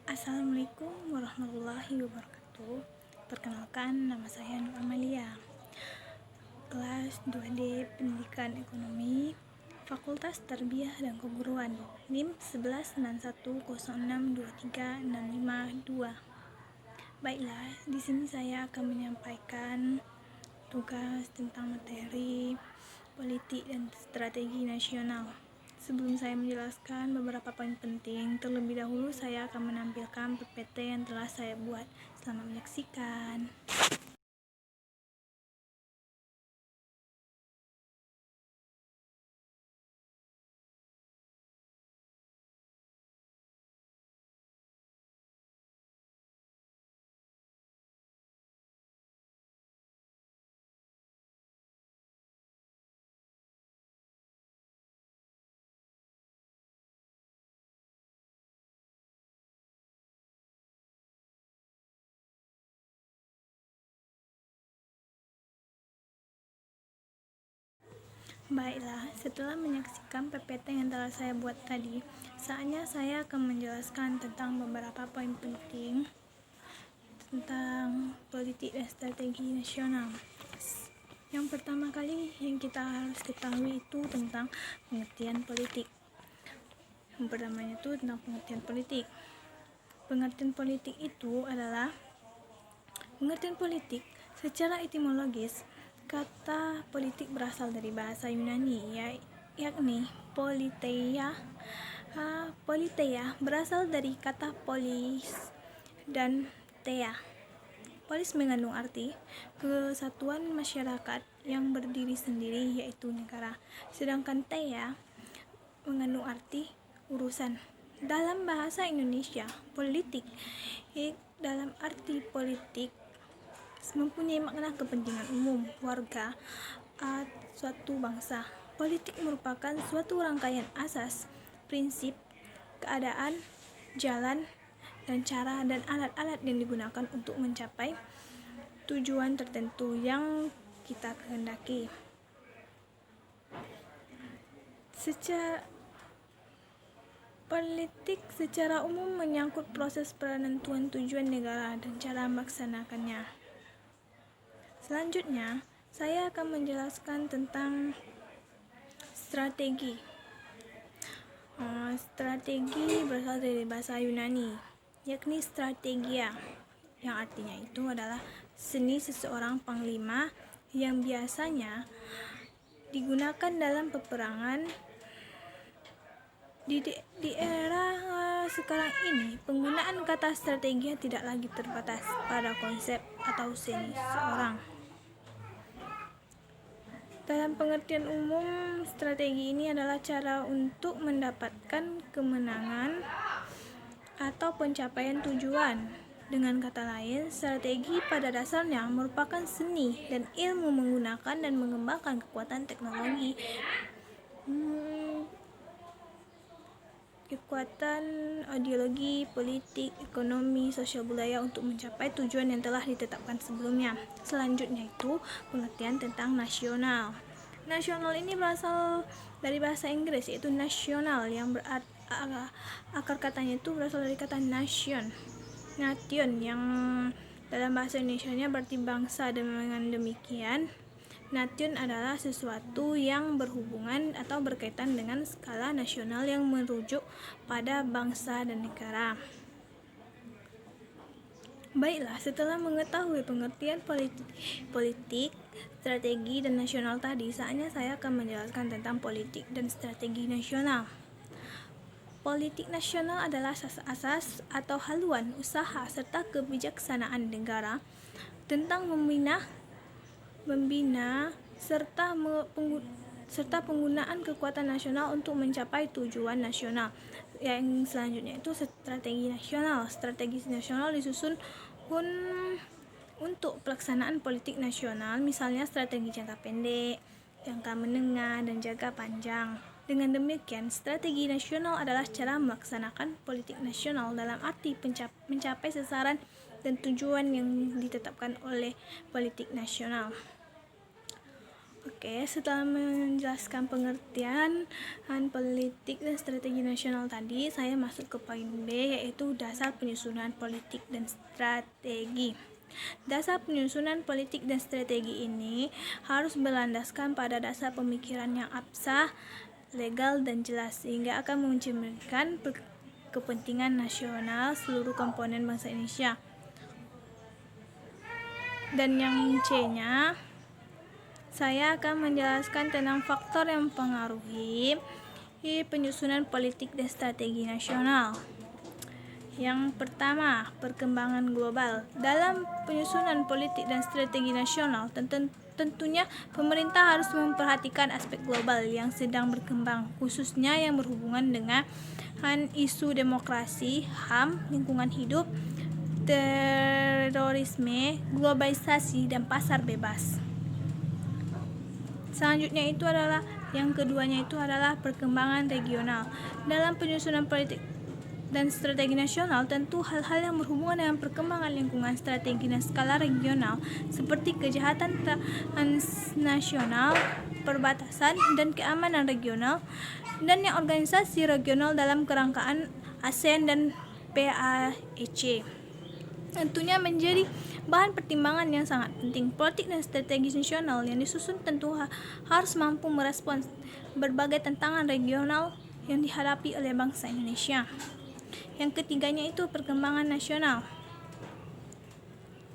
Assalamualaikum warahmatullahi wabarakatuh. Perkenalkan, nama saya Nur Amalia, kelas 2D Pendidikan Ekonomi, Fakultas Tarbiyah dan Keguruan, NIM 1191062365. Baiklah, di sini saya akan menyampaikan tugas tentang materi politik dan strategi nasional. Sebelum saya menjelaskan beberapa poin penting, terlebih dahulu saya akan menampilkan PPT yang telah saya buat. Selamat menyaksikan. Baiklah, setelah menyaksikan PPT yang telah saya buat tadi, saatnya saya akan menjelaskan tentang beberapa poin penting tentang politik dan strategi nasional. Yang pertama kali yang kita harus ketahui itu tentang pengertian politik. Yang pertamanya itu tentang pengertian politik. Pengertian politik itu adalah pengertian politik secara etimologis. Kata politik berasal dari bahasa Yunani, yakni politeia. Politeia berasal dari kata polis dan thea. Polis mengandung arti kesatuan masyarakat yang berdiri sendiri, yaitu negara. Sedangkan thea mengandung arti urusan. Dalam bahasa Indonesia, politik dalam arti politik mempunyai makna kepentingan umum warga suatu bangsa. Politik merupakan suatu rangkaian asas, prinsip, keadaan, jalan, dan cara dan alat-alat yang digunakan untuk mencapai tujuan tertentu yang kita kehendaki. Politik secara umum menyangkut proses penentuan tujuan negara dan cara melaksanakannya. Selanjutnya, saya akan menjelaskan tentang strategi. Strategi berasal dari bahasa Yunani, yakni strategia, yang artinya itu adalah seni seseorang panglima yang biasanya digunakan dalam peperangan. Di era sekarang ini, penggunaan kata strategi tidak lagi terbatas pada konsep atau seni seseorang. Dalam pengertian umum, strategi ini adalah cara untuk mendapatkan kemenangan atau pencapaian tujuan. Dengan kata lain, strategi pada dasarnya merupakan seni dan ilmu menggunakan dan mengembangkan kekuatan teknologi, kekuatan ideologi, politik, ekonomi, sosial budaya untuk mencapai tujuan yang telah ditetapkan sebelumnya. Selanjutnya itu pengertian tentang nasional. Nasional ini berasal dari bahasa Inggris, yaitu nasional, yang akar katanya itu berasal dari kata nation, yang dalam bahasa Indonesianya berarti bangsa. Dengan demikian, nation adalah sesuatu yang berhubungan atau berkaitan dengan skala nasional yang merujuk pada bangsa dan negara. Baiklah, setelah mengetahui pengertian politik, strategi, dan nasional tadi, saatnya saya akan menjelaskan tentang politik dan strategi nasional. Politik nasional adalah asas-asas atau haluan usaha serta kebijaksanaan negara tentang membina serta penggunaan kekuatan nasional untuk mencapai tujuan nasional. Yang selanjutnya itu strategi nasional. Strategi nasional disusun untuk pelaksanaan politik nasional, misalnya strategi jangka pendek, jangka menengah, dan jangka panjang. Dengan demikian, strategi nasional adalah cara melaksanakan politik nasional dalam arti mencapai sasaran dan tujuan yang ditetapkan oleh politik nasional. Oke, setelah menjelaskan pengertian politik dan strategi nasional tadi, saya masuk ke poin B, yaitu dasar penyusunan politik dan strategi. Dasar penyusunan politik dan strategi ini harus berlandaskan pada dasar pemikiran yang absah, legal, dan jelas, sehingga akan mencerminkan kepentingan nasional seluruh komponen bangsa Indonesia. Dan yang C-nya, saya akan menjelaskan tentang faktor yang mempengaruhi penyusunan politik dan strategi nasional. Yang pertama, perkembangan global. Dalam penyusunan politik dan strategi nasional, tentunya pemerintah harus memperhatikan aspek global yang sedang berkembang, khususnya yang berhubungan dengan isu demokrasi, HAM, lingkungan hidup, terorisme, globalisasi, dan pasar bebas. Selanjutnya itu adalah yang keduanya itu adalah perkembangan regional. Dalam penyusunan politik dan strategi nasional, tentu hal-hal yang berhubungan dengan perkembangan lingkungan, strategi dan skala regional seperti kejahatan transnasional, perbatasan, dan keamanan regional, dan yang organisasi regional dalam kerangkaan ASEAN dan PAEC. Tentunya menjadi bahan pertimbangan yang sangat penting. Politik dan strategi nasional yang disusun tentu harus mampu merespons berbagai tantangan regional yang dihadapi oleh bangsa Indonesia. Yang ketiganya itu perkembangan nasional.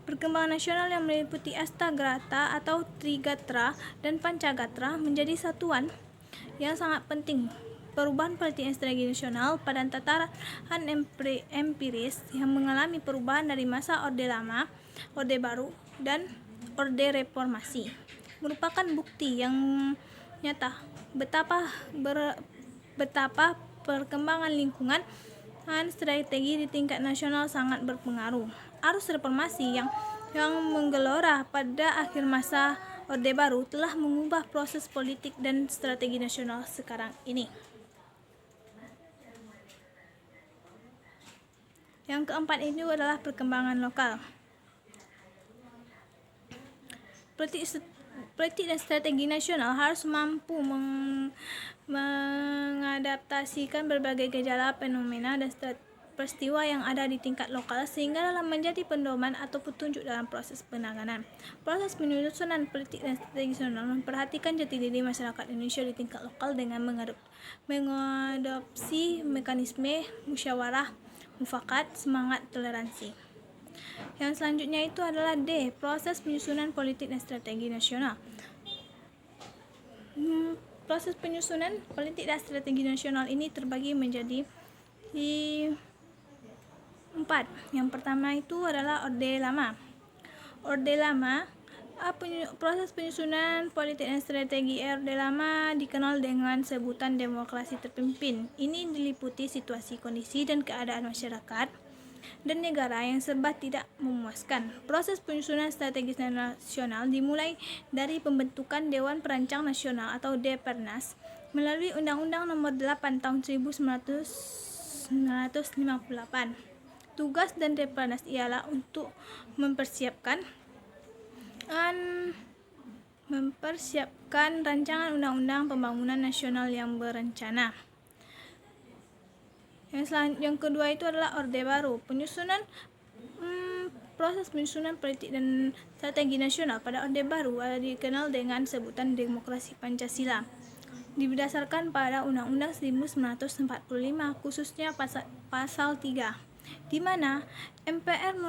Perkembangan nasional yang meliputi Astagrata atau Trigatra dan Pancagatra menjadi satuan yang sangat penting. Perubahan politik dan strategi nasional pada tataran empiris yang mengalami perubahan dari masa Orde Lama, Orde Baru, dan Orde Reformasi merupakan bukti yang nyata betapa perkembangan lingkungan dan strategi di tingkat nasional sangat berpengaruh. Arus reformasi yang menggelora pada akhir masa Orde Baru telah mengubah proses politik dan strategi nasional sekarang ini. Yang keempat itu adalah perkembangan lokal. Politik dan strategi nasional harus mampu mengadaptasikan berbagai gejala, fenomena, dan peristiwa yang ada di tingkat lokal sehingga dalam menjadi pedoman atau petunjuk dalam proses penanganan. Proses penyusunan politik dan strategi nasional memperhatikan jati diri masyarakat Indonesia di tingkat lokal dengan mengadopsi mekanisme musyawarah mufakat, semangat toleransi. Yang selanjutnya itu adalah D, proses penyusunan politik dan strategi nasional. Proses penyusunan politik dan strategi nasional ini terbagi menjadi 4. Yang pertama itu adalah Orde Lama. Orde Lama, proses penyusunan politik dan strategi Orde Lama dikenal dengan sebutan demokrasi terpimpin. Ini diliputi situasi, kondisi, dan keadaan masyarakat dan negara yang serba tidak memuaskan. Proses penyusunan strategi nasional dimulai dari pembentukan Dewan Perancang Nasional atau Depernas melalui Undang-Undang Nomor 8 Tahun 1958. Tugas dan Depernas ialah untuk mempersiapkan rancangan undang-undang pembangunan nasional yang berencana. Yang kedua itu adalah Orde Baru. Proses penyusunan politik dan strategi nasional pada Orde Baru dikenal dengan sebutan demokrasi Pancasila. Didasarkan pada Undang-Undang 1945, khususnya pasal 3, di mana MPR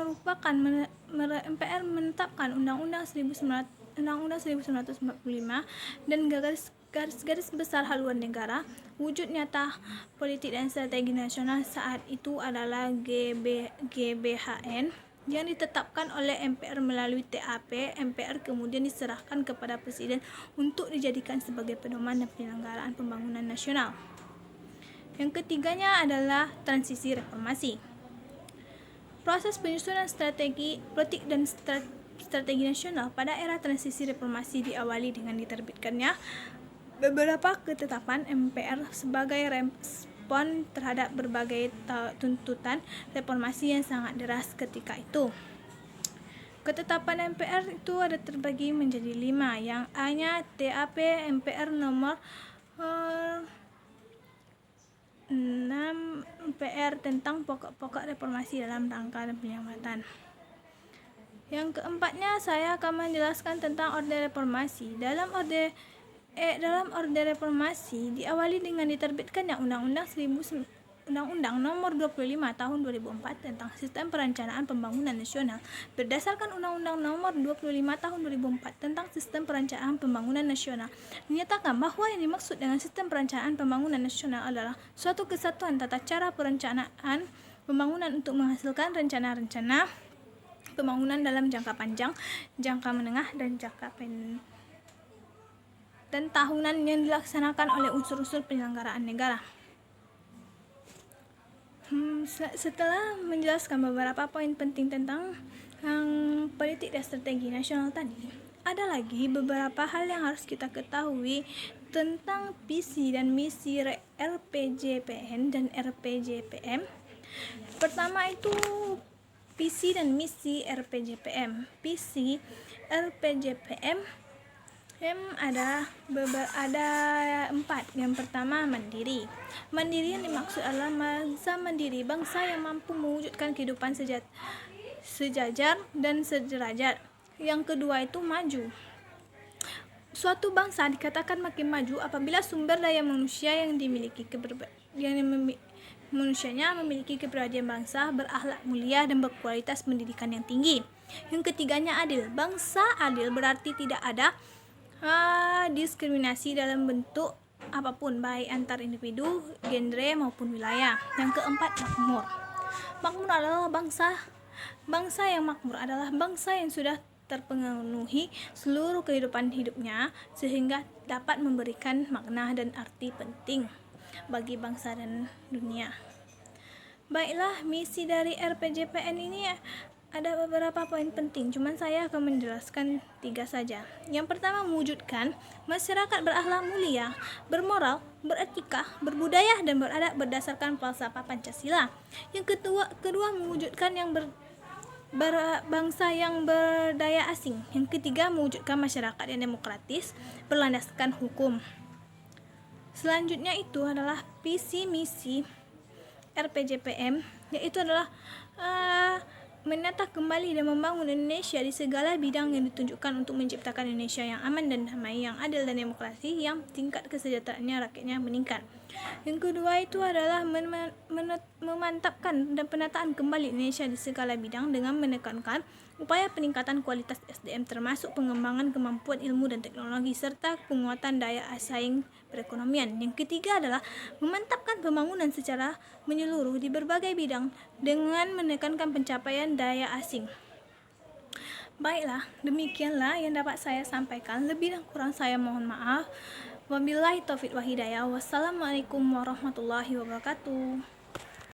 menetapkan Undang-Undang 1945 dan garis besar haluan negara. Wujud nyata politik dan strategi nasional saat itu adalah GBHN yang ditetapkan oleh MPR melalui TAP. MPR kemudian diserahkan kepada Presiden untuk dijadikan sebagai pedoman dan penyelenggaraan pembangunan nasional. Yang ketiganya adalah transisi reformasi. Proses penyusunan strategi politik dan strategi nasional pada era transisi reformasi diawali dengan diterbitkannya beberapa ketetapan MPR sebagai respon terhadap berbagai tuntutan reformasi yang sangat deras ketika itu. Ketetapan MPR itu ada terbagi menjadi 5. Yang A-nya TAP MPR nomor 6 MPR tentang pokok-pokok reformasi dalam rangka penyelamatan. Yang keempatnya, saya akan menjelaskan tentang Orde Reformasi. Dalam Orde Reformasi diawali dengan diterbitkannya Undang-Undang Nomor 25 Tahun 2004 tentang Sistem Perencanaan Pembangunan Nasional. Berdasarkan Undang-Undang Nomor 25 Tahun 2004 tentang Sistem Perencanaan Pembangunan Nasional, dinyatakan bahwa yang dimaksud dengan Sistem Perencanaan Pembangunan Nasional adalah suatu kesatuan tata cara perencanaan pembangunan untuk menghasilkan rencana-rencana pembangunan dalam jangka panjang, jangka menengah, dan jangka pendek, dan tahunan yang dilaksanakan oleh unsur-unsur penyelenggaraan negara. Setelah menjelaskan beberapa poin penting tentang politik dan strategi nasional tadi, ada lagi beberapa hal yang harus kita ketahui tentang visi dan misi RPJPN dan RPJPM. Pertama itu visi dan misi RPJPM. Visi RPJPM ada 4. Yang pertama, mandiri. Mandiri yang dimaksud adalah bangsa mandiri, bangsa yang mampu mewujudkan kehidupan sejajar dan sederajat. Yang kedua itu maju. Suatu bangsa dikatakan makin maju apabila sumber daya manusia yang dimiliki manusianya memiliki kepribadian bangsa, berakhlak mulia, dan berkualitas pendidikan yang tinggi. Yang ketiganya adil. Bangsa adil berarti tidak ada diskriminasi dalam bentuk apapun, baik antar individu, genre, maupun wilayah. Yang keempat, makmur. Makmur adalah bangsa yang makmur adalah bangsa yang sudah terpenuhi seluruh kehidupan hidupnya sehingga dapat memberikan makna dan arti penting bagi bangsa dan dunia. Baiklah, misi dari RPJPN ini ada beberapa poin penting, cuman saya akan menjelaskan 3 saja. Yang pertama, mewujudkan masyarakat berakhlak mulia, bermoral, beretika, berbudaya, dan beradab berdasarkan falsafah Pancasila. Yang kedua mewujudkan bangsa yang berdaya asing. Yang ketiga, mewujudkan masyarakat yang demokratis, berlandaskan hukum. Selanjutnya itu adalah visi misi RPJPM, yaitu adalah menata kembali dan membangun Indonesia di segala bidang yang ditunjukkan untuk menciptakan Indonesia yang aman dan damai, yang adil dan demokrasi, yang tingkat kesejahteraannya rakyatnya meningkat. Yang kedua itu adalah memantapkan dan penataan kembali Indonesia di segala bidang dengan menekankan upaya peningkatan kualitas SDM termasuk pengembangan kemampuan ilmu dan teknologi serta penguatan daya saing perekonomian. Yang ketiga adalah memantapkan pembangunan secara menyeluruh di berbagai bidang dengan menekankan pencapaian daya asing. Baiklah, demikianlah yang dapat saya sampaikan. Lebih dan kurang saya mohon maaf. Wabillahi taufiq wa hidayah. Wassalamualaikum warahmatullahi wabarakatuh.